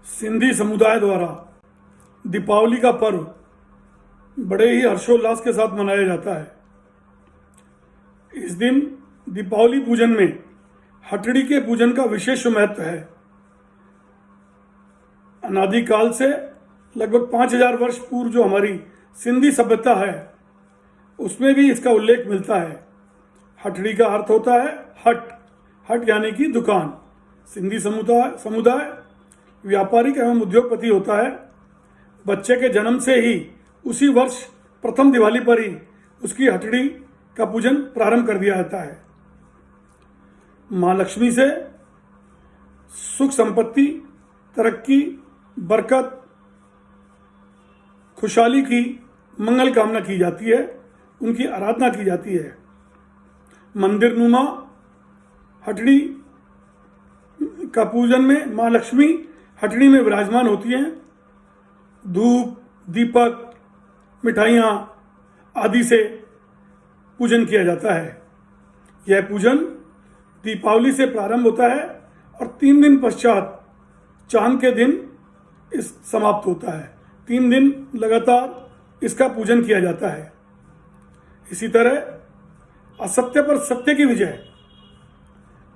सिंधी समुदाय द्वारा दीपावली का पर्व बड़े ही हर्षोल्लास के साथ मनाया जाता है। इस दिन दीपावली पूजन में हटड़ी के पूजन का विशेष महत्व है। अनादिकाल से लगभग 5000 वर्ष पूर्व जो हमारी सिंधी सभ्यता है उसमें भी इसका उल्लेख मिलता है। हटड़ी का अर्थ होता है हट, हट यानी कि दुकान। सिंधी समुदाय व्यापारिक एवं उद्योगपति होता है। बच्चे के जन्म से ही उसी वर्ष प्रथम दिवाली पर ही उसकी हटड़ी का पूजन प्रारंभ कर दिया जाता है। माँ लक्ष्मी से सुख संपत्ति, तरक्की, बरकत, खुशहाली की मंगल कामना की जाती है, उनकी आराधना की जाती है। मंदिर नुमा हटड़ी का पूजन में माँ लक्ष्मी हटड़ी में विराजमान होती हैं। धूप, दीपक, मिठाइयाँ आदि से पूजन किया जाता है। यह पूजन दीपावली से प्रारंभ होता है और 3 दिन पश्चात चांद के दिन इस समाप्त होता है। 3 दिन लगातार इसका पूजन किया जाता है। इसी तरह असत्य पर सत्य की विजय,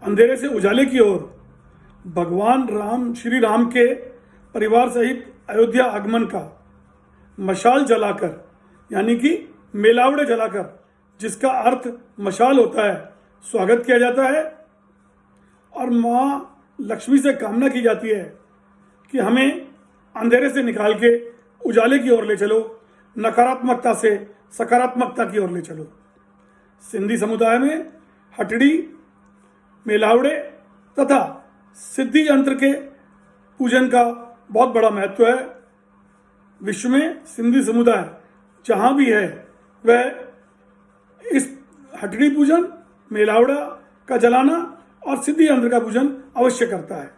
अंधेरे से उजाले की ओर भगवान राम, श्री राम के परिवार सहित अयोध्या आगमन का मशाल जलाकर यानी कि मेलावड़े जलाकर, जिसका अर्थ मशाल होता है, स्वागत किया जाता है। और माँ लक्ष्मी से कामना की जाती है कि हमें अंधेरे से निकाल के उजाले की ओर ले चलो, नकारात्मकता से सकारात्मकता की ओर ले चलो। सिंधी समुदाय में हटड़ी, मेलावड़े तथा सिद्धि यंत्र के पूजन का बहुत बड़ा महत्व है। विश्व में सिंधी समुदाय जहाँ भी है वह इस हटड़ी पूजन, मेलावड़ा का जलाना और सिद्धि यंत्र का पूजन अवश्य करता है।